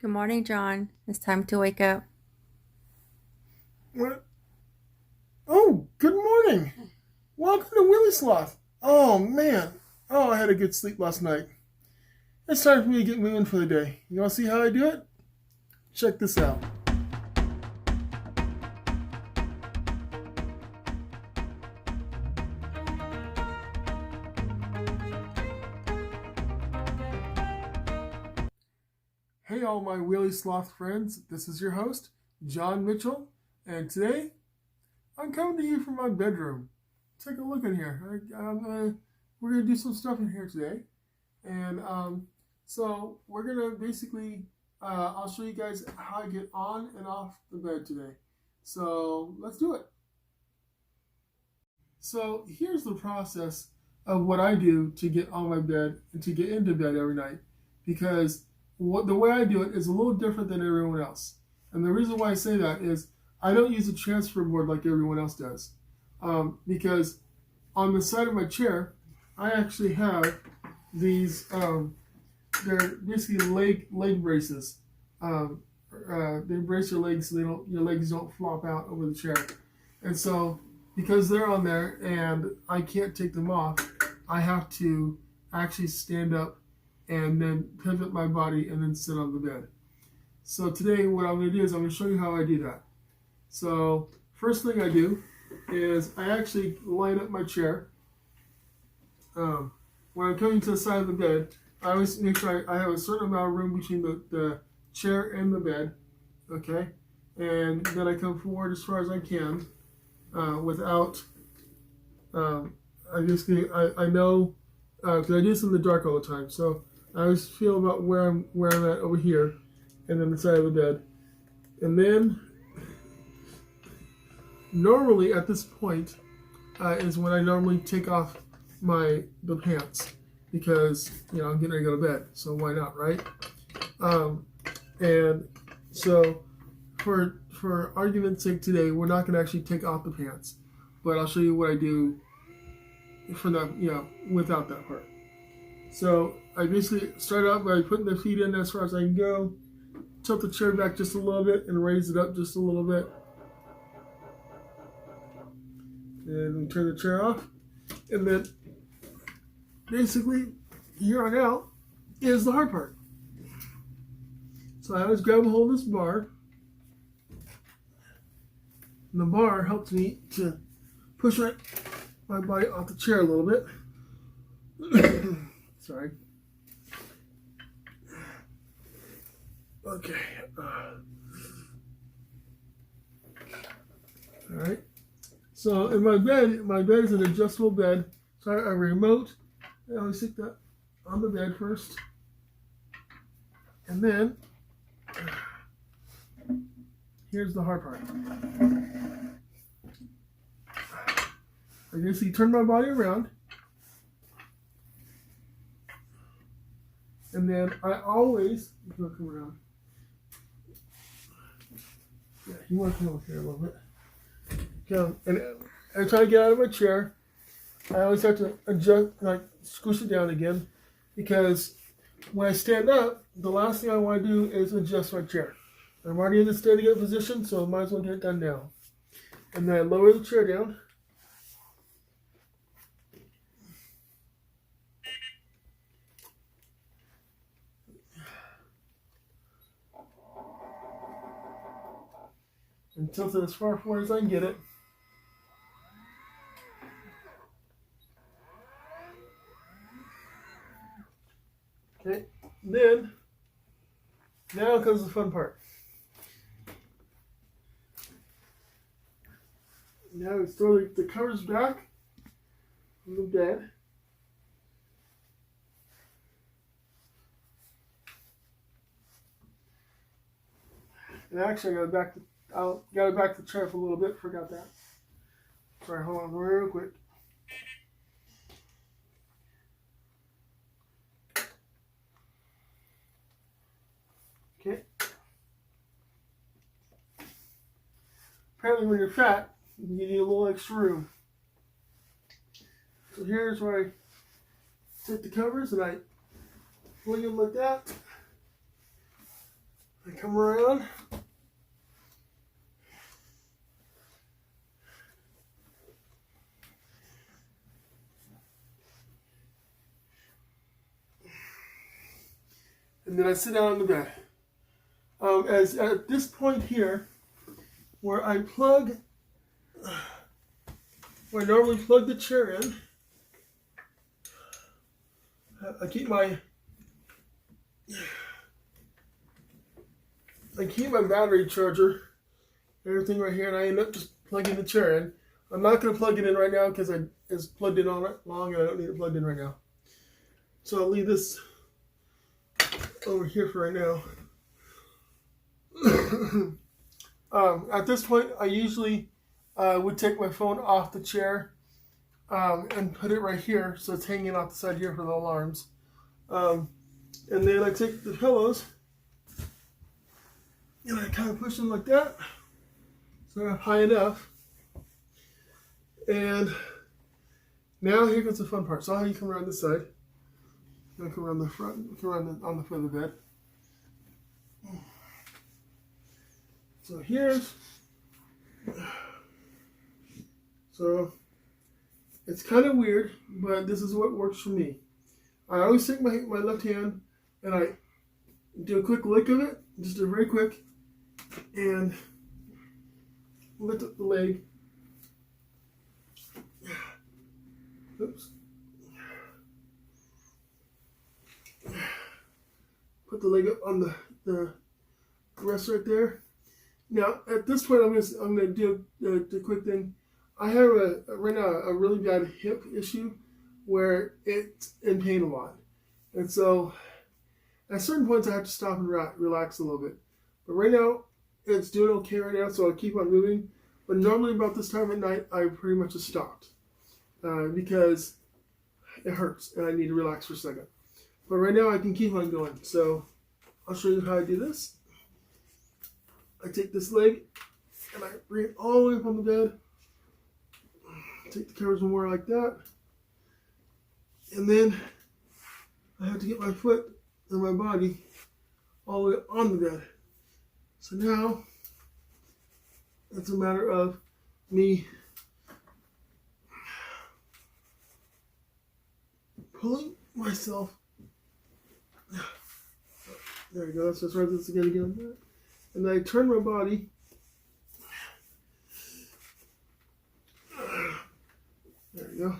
Good morning, John. It's time to wake up. What? Oh, good morning. Welcome to Wheelie Sloth. Oh, man. Oh, I had a good sleep last night. It's time for me to get moving for the day. You want to see how I do it? Check this out. Hey, all my Wheelie Sloth friends. This is your host, John Mitchell. And today, I'm coming to you from my bedroom. Take a look in here. We're going to do some stuff in here today. And so we're going to basically, I'll show you guys how I get on and off the bed today. So let's do it. So here's the process of what I do to get on my bed and to get into bed every night. Because the way I do it is a little different than everyone else. And the reason why I say that is I don't use a transfer board like everyone else does. Because on the side of my chair, I actually have these, they're basically leg braces. They brace your legs so your legs don't flop out over the chair. And so because they're on there and I can't take them off, I have to actually stand up and then pivot my body and then sit on the bed. So today what I'm going to do is I'm going to show you how I do that. So first thing I do is I actually line up my chair. When I'm coming to the side of the bed, I always make sure I have a certain amount of room between the chair and the bed, okay? And then I come forward as far as I can without, I know, because I do this in the dark all the time, so I always feel about where I'm at over here, and then the side of the bed. And then, normally at this point, is when I normally take off the pants, because I'm getting ready to go to bed, so why not, right? And so for argument's sake today, we're not going to actually take off the pants, but I'll show you what I do for that, without that part. So I basically start out by putting the feet in as far as I can go, tilt the chair back just a little bit and raise it up just a little bit. And we turn the chair off. And then basically here on out is the hard part. So I always grab a hold of this bar. And the bar helps me to push my body off the chair a little bit. Sorry. Okay. All right. So in my bed is an adjustable bed. So I have a remote. I always stick that on the bed first. And then, here's the hard part. I basically turn my body around. And then I always come around. Yeah, you want to come over here a little bit. Come, and every time I get out of my chair, I always have to adjust, squish it down again, because when I stand up, the last thing I want to do is adjust my chair. I'm already in the standing up position, so I might as well get it done now. And then I lower the chair down. And tilt it as far forward as I can get it. Okay, then, now comes the fun part. Now we throw the covers back on the bed. And actually, I got to back the chair up a little bit. Forgot that. Sorry, hold on real quick. Okay. Apparently, when you're fat, you need a little extra room. So here's where I take the covers and I fling them like that. come around. And then I sit down on the bed. As at this point here, where I normally plug the chair in, I keep my battery charger, everything right here, and I end up just plugging the chair in. I'm not going to plug it in right now because it's plugged in all right long and I don't need it plugged in right now. So I'll leave this over here for right now. At this point, I usually would take my phone off the chair and put it right here so it's hanging off the side here for the alarms. And then I take the pillows and I kind of push them like that so they're high enough. And now here comes the fun part. So how you come around this side. You come around the front, come around on the foot of the bed. So it's kind of weird, but this is what works for me. I always take my left hand and I do a quick lick of it, just a very quick, and lift up the leg. Oops. Put the leg up on the rest right there. Now, at this point, I'm gonna do the quick thing. I have right now a really bad hip issue where it's in pain a lot, and so at certain points I have to stop and relax a little bit. But right now, it's doing okay right now, so I'll keep on moving. But normally about this time at night, I pretty much just stopped because it hurts and I need to relax for a second. But right now I can keep on going. So I'll show you how I do this. I take this leg and I bring it all the way up on the bed. Take the covers more like that. And then I have to get my foot and my body all the way on the bed. So now it's a matter of me pulling myself. There we go. Let's just write this again. And then I turn my body. There we go.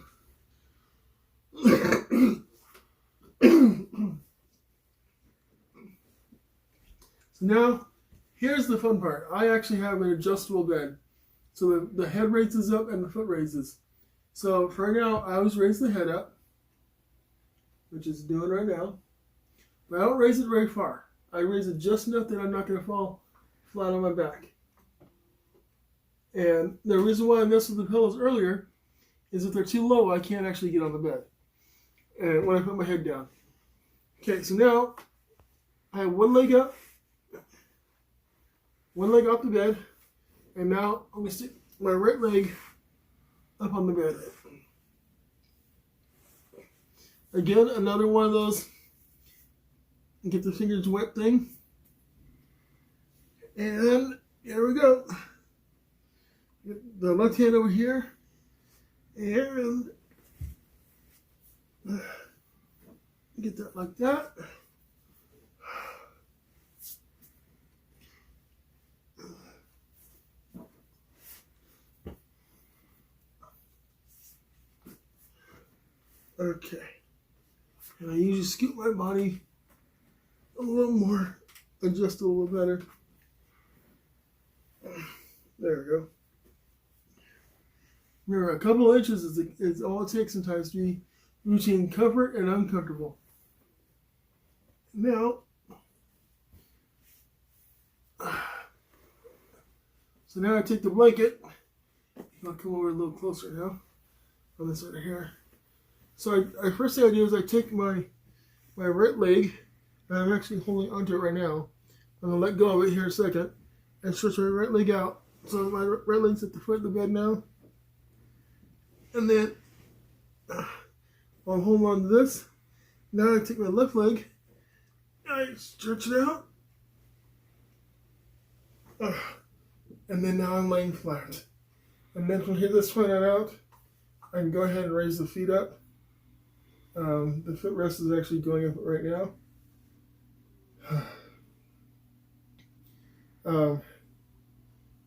So now, here's the fun part. I actually have an adjustable bed. So the head raises up and the foot raises. So for right now, I always raise the head up, which is doing right now. But I don't raise it very far. I raise it just enough that I'm not going to fall flat on my back. And the reason why I messed with the pillows earlier is if they're too low, I can't actually get on the bed. And when I put my head down. Okay, so now I have one leg up, one leg off the bed, and now I'm going to stick my right leg up on the bed. Again, another one of those get the fingers wet thing. And here we go. Get the left hand over here. And get that like that. Okay. And I usually scoop my body a little more, adjust a little better. There we go. Remember, a couple of inches is all it takes sometimes to be between comfort and uncomfortable. Now, so now I take the blanket. I'll come over a little closer now on this side here. So I first thing I do is I take my right leg, and I'm actually holding onto it right now. I'm going to let go of it here in a second and stretch my right leg out. So my right leg's at the foot of the bed now. And then I'll hold on to this. Now I take my left leg, I stretch it out, And then now I'm laying flat. And then from here, this point on out, I can go ahead and raise the feet up. The footrest is actually going up right now.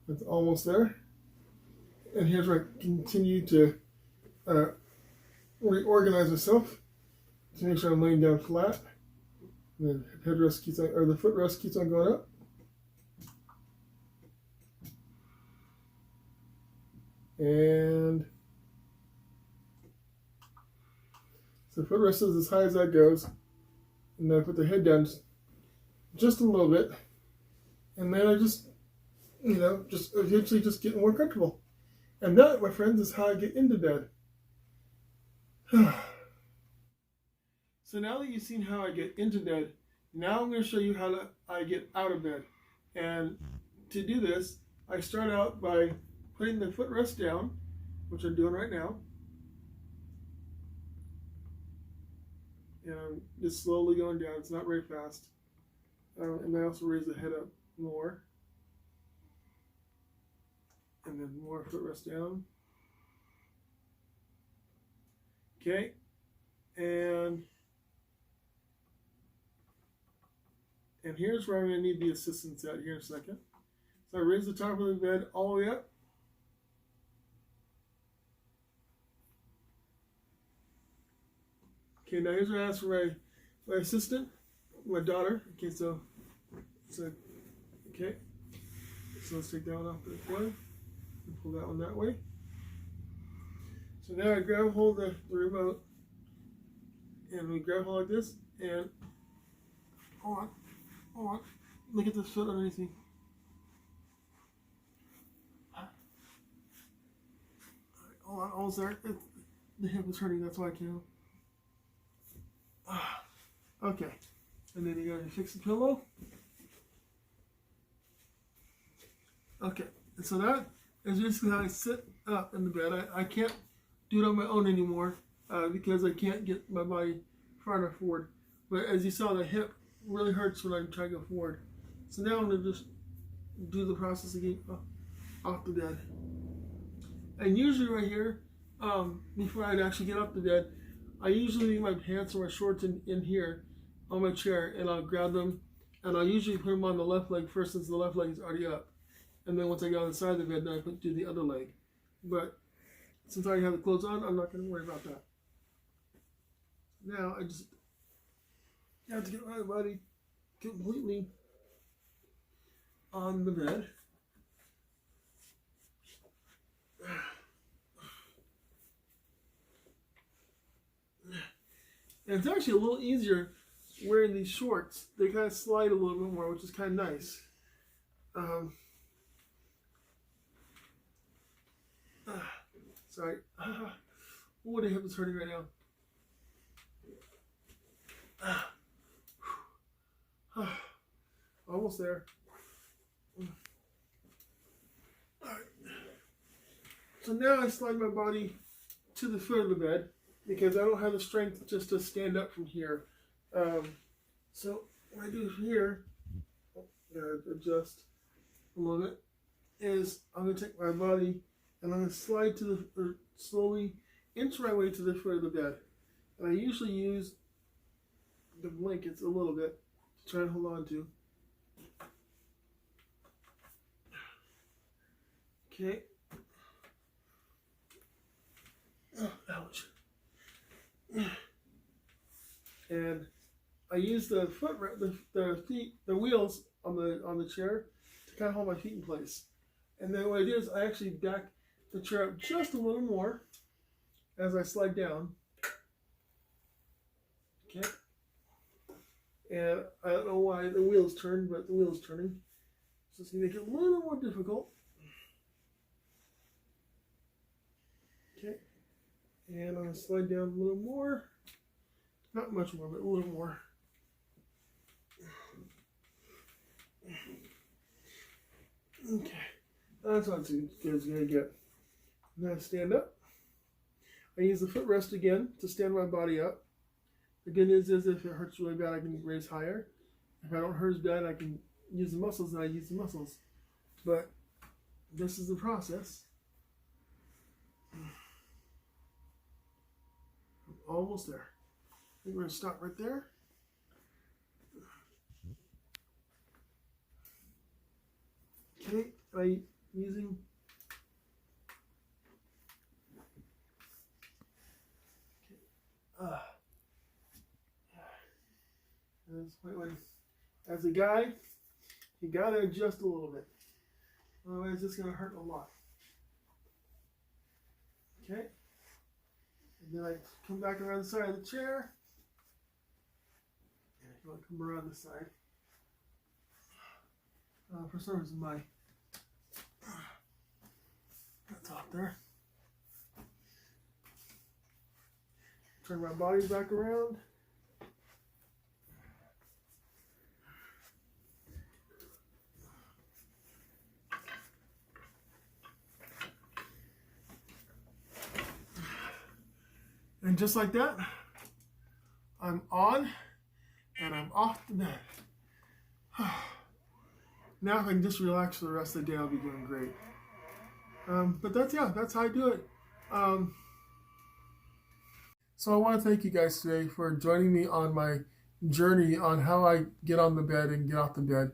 It's almost there. And here's where I continue to reorganize myself to make sure I'm laying down flat. And then headrest keeps on, or the footrest keeps on going up. And so the footrest is as high as that goes. And then I put the head down just a little bit. And then I just, just eventually just get more comfortable. And that, my friends, is how I get into bed. So now that you've seen how I get into bed, now I'm going to show you how I get out of bed. And to do this, I start out by putting the footrest down, which I'm doing right now. And I'm just slowly going down. It's not very fast. And I also raise the head up more. And then more footrest down. Okay. And here's where I'm going to need the assistance at here in a second. So I raise the top of the bed all the way up. Okay, now here's where I ask for my assistant, my daughter. Okay, so okay. So let's take that one off this way and pull that one that way. So now I grab hold of the remote and we grab hold like this and hold on. Look at this foot underneath me. Hold on, almost there. The hip is hurting, that's why I can't. Okay. And then you gotta fix the pillow. Okay. And so that is basically how I sit up in the bed. I can't do it on my own anymore because I can't get my body far enough forward. But as you saw, the hip really hurts when I try to go forward. So now I'm going to just do the process again off the bed. And usually right here, before I'd actually get off the bed, I usually leave my pants or my shorts in here on my chair, and I'll grab them, and I'll usually put them on the left leg first since the left leg is already up. And then once I get on the side of the bed, then I do the other leg. But since I already have the clothes on, I'm not going to worry about that. Now I just have to get my body completely on the bed. And it's actually a little easier wearing these shorts. They kind of slide a little bit more, which is kind of nice. Sorry. Oh, the hip is hurting right now. Almost there. Alright. So now I slide my body to the foot of the bed because I don't have the strength just to stand up from here. So what I do here, adjust a little bit, is I'm going to take my body and I'm going to slide slowly inch my way to the foot of the bed. And I usually use the blankets a little bit to try and hold on to. Okay. Oh, ouch. And I use the the wheels on the chair to kind of hold my feet in place. And then what I do is I actually back the chair up just a little more as I slide down. Okay. And I don't know why the wheels turned, but the wheel is turning. So it's going to make it a little more difficult. Okay. And I'm going to slide down a little more. Not much more, but a little more. Okay. That's not as good as going to get. Now I stand up. I use the footrest again to stand my body up. The good news is if it hurts really bad, I can raise higher. If I don't hurt as bad, I can use the muscles, and I use the muscles. But this is the process. I'm almost there. I think we're going to stop right there. Okay, by using as a guy, you got to adjust a little bit. Otherwise, it's going to hurt a lot. Okay. And then I come back around the side of the chair. And if you want to come around the side. For some reason, that's off there. Turn my body back around. And just like that, I'm on and I'm off the bed. Now if I can just relax for the rest of the day, I'll be doing great. But that's how I do it. So I want to thank you guys today for joining me on my journey on how I get on the bed and get off the bed.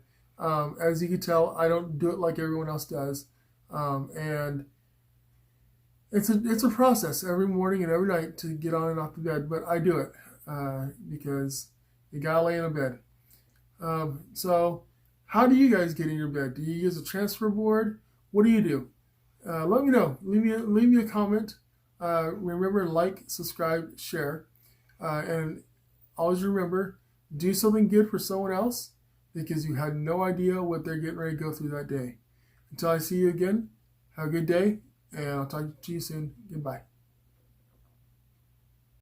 As you can tell, I don't do it like everyone else does. And it's a process every morning and every night to get on and off the bed, but I do it because you gotta lay in a bed. So how do you guys get in your bed? Do you use a transfer board? What do you do? Let me know. Leave me a comment. Remember, like, subscribe, share, and always remember, do something good for someone else because you had no idea what they're getting ready to go through that day. Until I see you again, have a good day, and I'll talk to you soon. Goodbye.